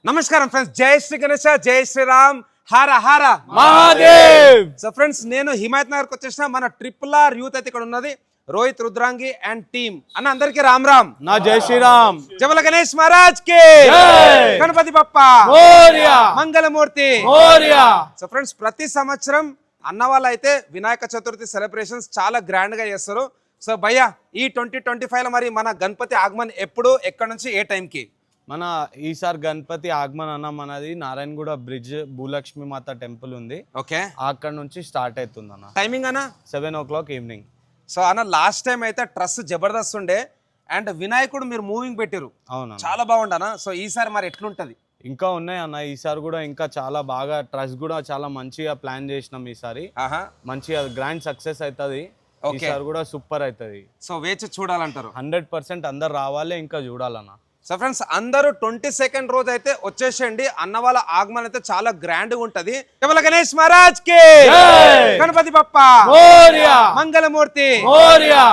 నమస్కారం ఫ్రెండ్స్, జై శ్రీ గణేశ, జై శ్రీరామ్, హర హర మహాదేవ్. సో ఫ్రెండ్స్, నేను హిమాయత్ నగర్కి వచ్చేసిన. మన RRR యూత్ అయితే ఇక్కడ ఉన్నది. రోహిత్, రుద్రాంగి అండ్ టీమ్ అన్న, అందరికి రామ్ రామ్. నా జై శ్రీరామ్. జమల గణేష్ మహారాజ్ కి జై. గణపతి బప్ప మోరియా. మంగళమూర్తి మోరియా. సో ఫ్రెండ్స్, ప్రతి సంవత్సరం అన్న వాళ్ళు అయితే వినాయక చతుర్థి సెలబ్రేషన్స్ చాలా గ్రాండ్ గా చేస్తారు. సో భయ్యా, ఈ 2025 లో మరి మన గణపతి ఆగమన్ ఎప్పుడు, ఎక్కడ నుంచి, ఏ టైంకి? మన ఈసారి గణపతి ఆగమన్ అన్న మనది నారాయణగూడ బ్రిడ్జ్ భూలక్ష్మి మాత టెంపుల్ ఉంది. ఓకే, అక్కడ నుంచి స్టార్ట్ అవుతుంది అన్న. టైమింగ్ అన్న 7 o'clock ఈవినింగ్. సో అన్న, లాస్ట్ టైం అయితే ట్రస్ట్ జబర్దస్త్ ఉండే అండ్ వినాయకుడు మీరు మూవింగ్ పెట్టారు, అవునా, చాలా బాగుండనా. సో ఈసారి మరి ఎట్లుంటది? ఇంకా ఉన్నాయి అన్న. ఈసారి కూడా ఇంకా చాలా బాగా ట్రస్ట్ కూడా చాలా మంచిగా ప్లాన్ చేసినాం. ఈసారి ఆహా, మంచిగా గ్రాండ్ సక్సెస్ అవుతుంది. ఈసారి కూడా సూపర్ అవుతుంది. సో వేచి చూడాలంటారు. 100% అందరు రావాలి, ఇంకా చూడాలన్న. సో ఫ్రెండ్స్, అందరూ 22nd రోజు అయితే వచ్చేసేయండి. అన్న వాళ్ళ ఆగమన్ అయితే చాలా గ్రాండ్ గా ఉంటది. కేవల గణేష్ మహారాజ్ కి జై. గణపతి బప్ప మోరియా. మంగళమూర్తి మోరియా.